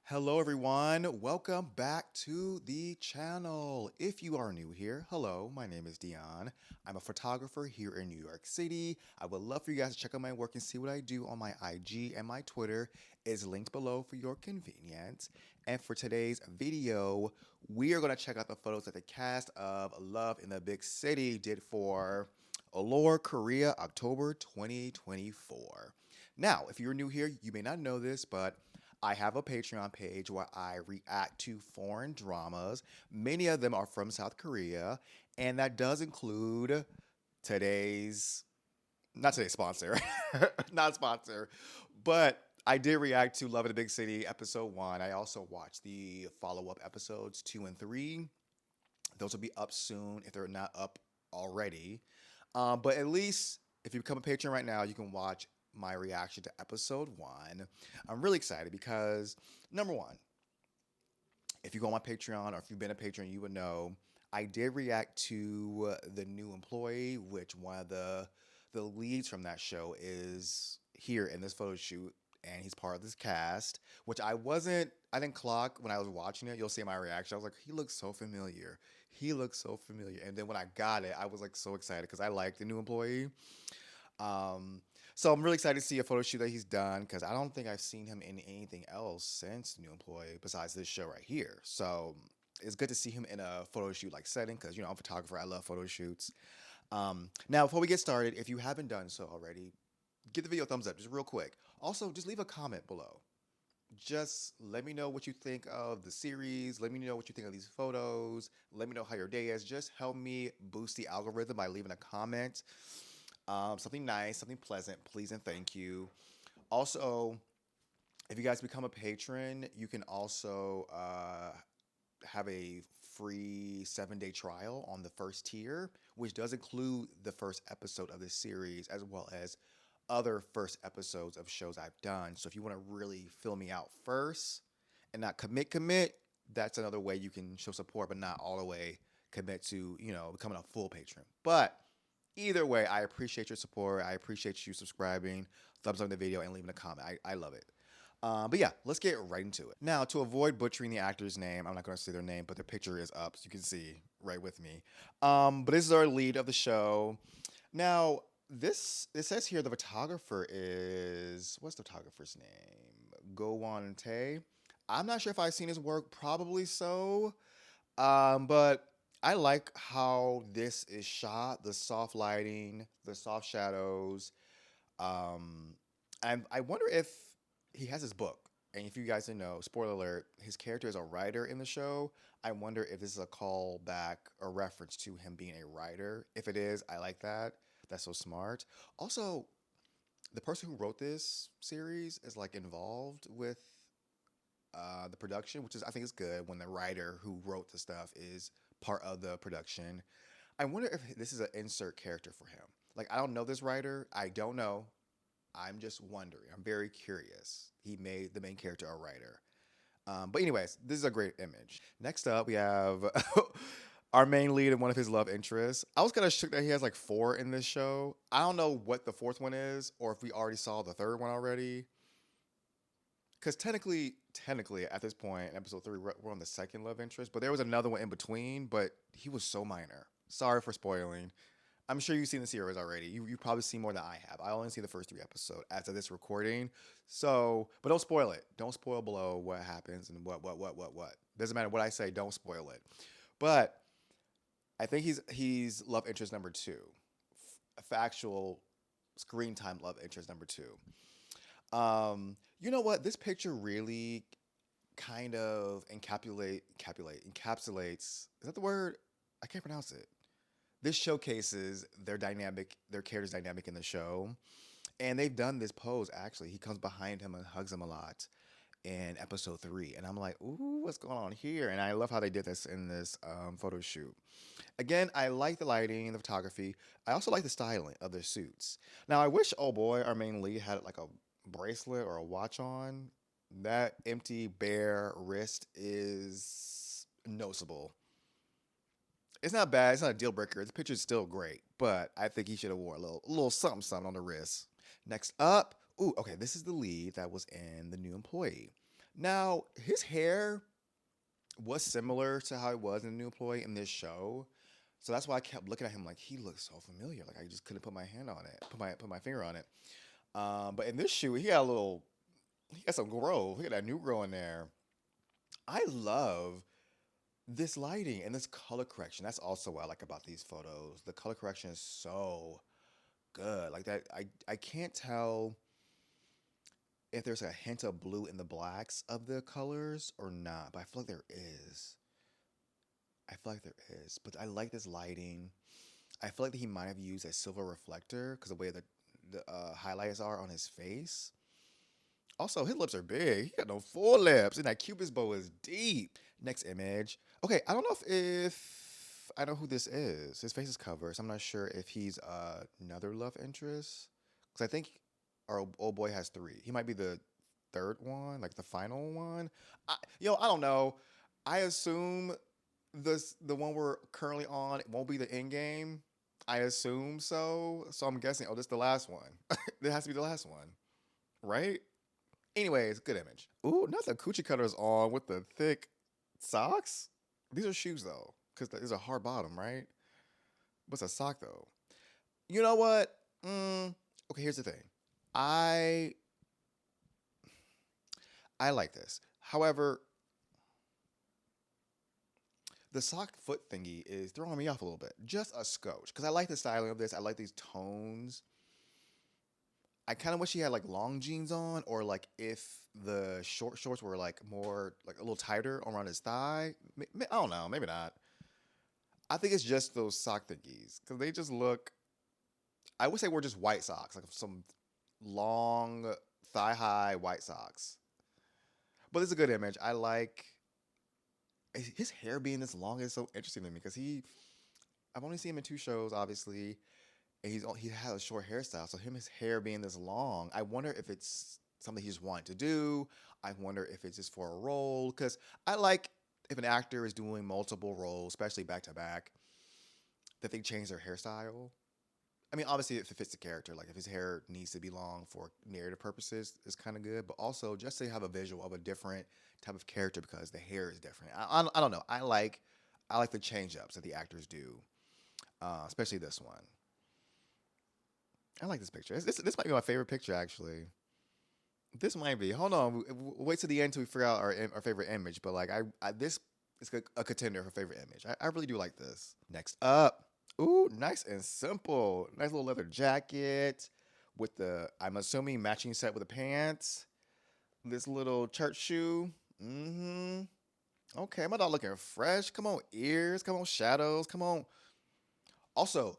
Hello, everyone. Welcome back to the channel. If you are new here, hello, my name is Dion. I'm a photographer here in New York City. I would love for you guys to check out my work and see what I do on my IG, and my Twitter is linked below for your convenience. And for today's video, we are going to check out the photos that the cast of Love in the Big City did for Allure, Korea, October 2024. Now, if you're new here, you may not know this, but I have a Patreon page where I react to foreign dramas. Many of them are from South Korea, and that does include today's, not today's sponsor, not sponsor, but I did react to Love in the Big City episode 1. I also watched the follow-up episodes 2 and 3. Those will be up soon if they're not up already. But at least if you become a patron right now, you can watch my reaction to episode 1. I'm really excited because, number one, if you go on my Patreon or if you've been a patron, you would know I did react to the new employee, which one of the leads from that show is here in this photo shoot, and he's part of this cast, which I didn't clock when I was watching it. You'll see my reaction. I was like, he looks so familiar. He looks so familiar. And then when I got it, I was like so excited because I like the new employee. Um, so I'm really excited to see a photo shoot that he's done because I don't think I've seen him in anything else since the new employee besides this show right here. So it's good to see him in a photo shoot like setting because I'm a photographer. I love photo shoots. Now, before we get started, if you haven't done so already, give the video a thumbs up just real quick. Also, just leave a comment below. Just let me know what you think of the series. Let me know what you think of these photos. Let me know how your day is. Just help me boost the algorithm by leaving a comment. Something nice, something pleasant, please and thank you. Also, if you guys become a patron, you can also have a free 7-day trial on the first tier, which does include the first episode of this series as well as other first episodes of shows I've done. So if you want to really fill me out first and not commit, that's another way you can show support, but not all the way commit to, becoming a full patron. But either way, I appreciate your support. I appreciate you subscribing, thumbs up the video, and leaving a comment. I love it. But yeah, let's get right into it. Now, to avoid butchering the actor's name, I'm not going to say their name, but their picture is up, so you can see right with me. But this is our lead of the show. Now, it says here the photographer is, what's the photographer's name? Gowon Tae. I'm not sure if I've seen his work. Probably so. But I like how this is shot, the soft lighting, the soft shadows. And I wonder if he has his book. And if you guys didn't know, spoiler alert, his character is a writer in the show. I wonder if this is a callback or reference to him being a writer. If it is, I like that. That's so smart. Also, the person who wrote this series is like involved with the production, which is I think is good when the writer who wrote the stuff is part of the production. I wonder if this is an insert character for him. Like I don't know this writer. I don't know. I'm just wondering. I'm very curious. He made the main character a writer. But anyways, this is a great image. Next up, we have our main lead and one of his love interests. I was kind of shook that he has like 4 in this show. I don't know what the 4th one is, or if we already saw the 3rd one already. Because technically, at this point, in episode 3, we're on the 2nd love interest, but there was another one in between, but he was so minor. Sorry for spoiling. I'm sure you've seen the series already. You've probably seen more than I have. I only see the first 3 episodes as of this recording. So, but don't spoil it. Don't spoil below what happens and what. Doesn't matter what I say, don't spoil it. But I think he's love interest number 2. Factual screen time love interest number 2. You know what? This picture really kind of encapsulates. Is that the word? I can't pronounce it. This showcases their character's dynamic in the show. And they've done this pose actually. He comes behind him and hugs him a lot in episode 3. And I'm like, ooh, what's going on here? And I love how they did this in this photo shoot. Again, I like the lighting and the photography. I also like the styling of their suits. Now, I wish, oh boy, our main lead had like a bracelet or a watch on. That empty, bare wrist is noticeable. It's not bad. It's not a deal breaker. The picture is still great, but I think he should have wore a little something on the wrist. Next up, ooh, okay, this is the lead that was in The New Employee. Now, his hair was similar to how it was in the new employee in this show. So that's why I kept looking at him like he looks so familiar. Like I just couldn't put my hand on it, put my finger on it. But in this shoot, he got some growth. He got that new grow in there. I love this lighting and this color correction. That's also what I like about these photos. The color correction is so good. Like that, I can't tell if there's a hint of blue in the blacks of the colors or not, but I feel like there is. I feel like there is. But I like this lighting. I feel like that he might have used a silver reflector because the way that the highlights are on his face. Also, his lips are big. He got no full lips, and that cupid's bow is deep. Next image. Okay, I don't know if I know who this is. His face is covered, so I'm not sure if he's another love interest. Because I think our old boy has three. He might be the third one, like the final one. I don't know. I assume the one we're currently on won't be the end game. I assume so. So I'm guessing. Oh, this is the last one. It has to be the last one, right? Anyways, good image. Ooh, not the coochie cutters on with the thick socks. These are shoes though, because there's a hard bottom, right? What's a sock though? You know what? Okay, here's the thing. I I like this. However, the sock foot thingy is throwing me off a little bit, just a scotch. Because I like the styling of this. I like these tones. I kind of wish he had like long jeans on, or like if the short shorts were like more like a little tighter around his thigh. I don't know, maybe not. I think it's just those sock thingies because they just look. I would say we're just white socks, like some long thigh high white socks. But it's a good image. I like his hair being this long is so interesting to me because I've only seen him in two shows, obviously, and he has a short hairstyle. So his hair being this long, I wonder if it's something he's wanting to do. I wonder if it's just for a role because I like if an actor is doing multiple roles, especially back to back, that they change their hairstyle. I mean, obviously, if it fits the character, like if his hair needs to be long for narrative purposes, is kind of good. But also, just to have a visual of a different type of character because the hair is different. I don't know. I like the change ups that the actors do, especially this one. I like this picture. This might be my favorite picture actually. This might be. Hold on. Wait till the end till we figure out our favorite image. But like this is a contender for favorite image. I really do like this. Next up. Ooh, nice and simple. Nice little leather jacket with the, I'm assuming, matching set with the pants. This little church shoe. Mm-hmm. Okay, my dog looking fresh. Come on, ears. Come on, shadows. Come on. Also,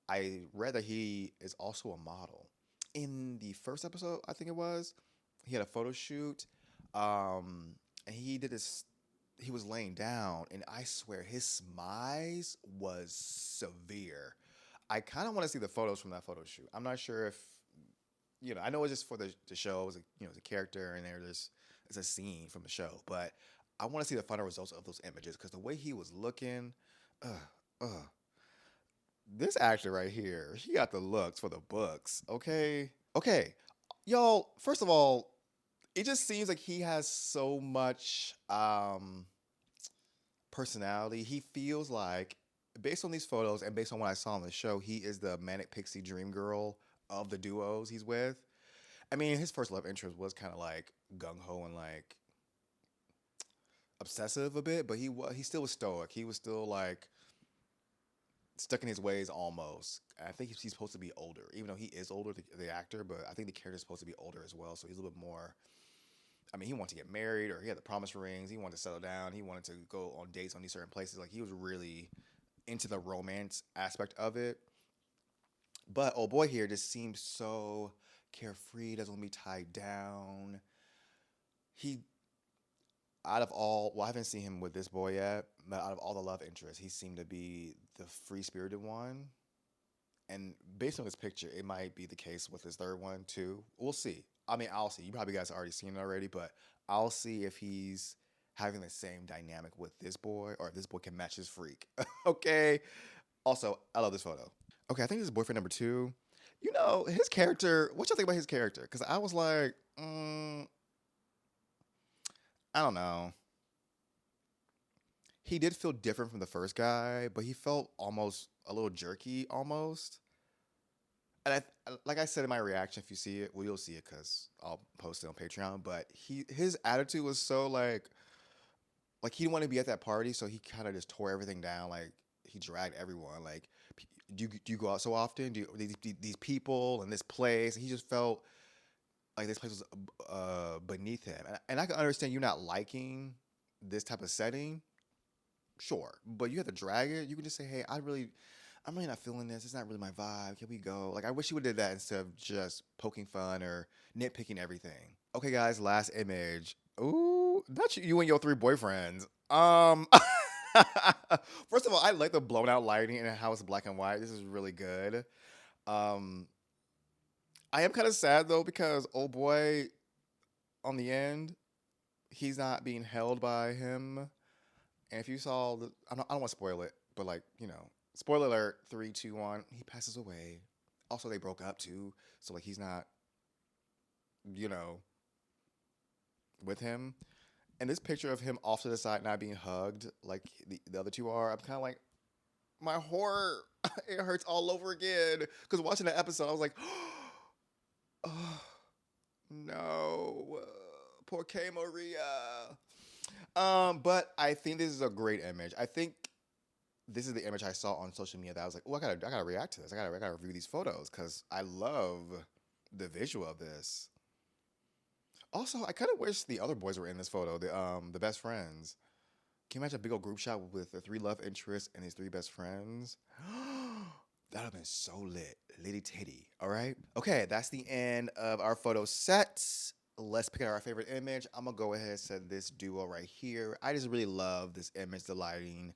I read that he is also a model. In the first episode, I think it was, he had a photo shoot. And he did this. He was laying down, and I swear his smize was severe. I kind of want to see the photos from that photo shoot. I'm not sure if I know it's just for the show, it's a character, and there's it's a scene from the show, but I want to see the final results of those images because the way he was looking, uh, uh, this actor right here, he got the looks for the books. Okay, okay, y'all. First of all, it just seems like he has so much personality. He feels like, based on these photos and based on what I saw on the show, he is the manic pixie dream girl of the duos he's with. I mean, his first love interest was kind of like gung ho and like obsessive a bit, but he still was stoic. He was still like stuck in his ways almost. I think he's supposed to be older, even though he is older, the actor. But I think the character's supposed to be older as well, so he's a little bit more. I mean, he wanted to get married, or he had the promise rings. He wanted to settle down. He wanted to go on dates on these certain places. Like he was really into the romance aspect of it. But oh boy, here just seems so carefree. Doesn't want to be tied down. He out of all, well, I haven't seen him with this boy yet. But out of all the love interests, he seemed to be the free spirited one. And based on this picture, it might be the case with his third one too. We'll see. I mean, I'll see. You probably guys already seen it already, but I'll see if he's having the same dynamic with this boy or if this boy can match his freak. Okay. Also, I love this photo. Okay, I think this is boyfriend number two. His character, what y'all think about his character? Because I was like, I don't know. He did feel different from the first guy, but he felt almost a little jerky, almost. And like I said in my reaction, if you see it, well, you'll see it because I'll post it on Patreon. But his attitude was so like he didn't want to be at that party, so he kind of just tore everything down. Like he dragged everyone. Like, do you go out so often? Do you, these people and this place? And he just felt like this place was beneath him. And I can understand you not liking this type of setting, sure, but you have to drag it. You can just say, "Hey, I'm really not feeling this. It's not really my vibe. Can we go?" Like, I wish you would have did that instead of just poking fun or nitpicking everything. Okay, guys, last image. Ooh, not you, you and your three boyfriends. First of all, I like the blown out lighting and how it's black and white. This is really good. Um, I am kind of sad though because old boy on the end, he's not being held by him. And if you saw the, I don't want to spoil it, but like spoiler alert: three, two, one. He passes away. Also, they broke up too, so like he's not, you know, with him. And this picture of him off to the side, not being hugged, like the other two are. I'm kind of like, my horror, it hurts all over again. Because watching the episode, I was like, oh no, poor K Maria. But I think this is a great image. I think this is the image I saw on social media that I was like, oh, I gotta react to this. I gotta review these photos because I love the visual of this. Also, I kind of wish the other boys were in this photo. The best friends. Can you imagine a big old group shot with the three love interests and his three best friends? That'd have been so lit, litty titty. All right. Okay, that's the end of our photo sets. Let's pick out our favorite image. I'm gonna go ahead and set this duo right here. I just really love this image, the lighting.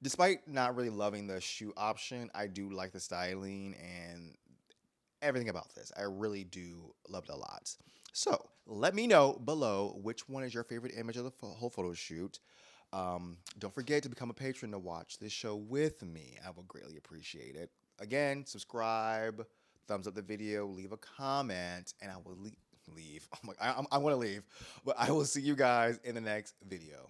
Despite not really loving the shoot option, I do like the styling and everything about this. I really do love it a lot. So let me know below which one is your favorite image of the whole photo shoot. Don't forget to become a patron to watch this show with me. I will greatly appreciate it. Again, subscribe, thumbs up the video, leave a comment, and I will leave. Oh my, I want to leave, but I will see you guys in the next video.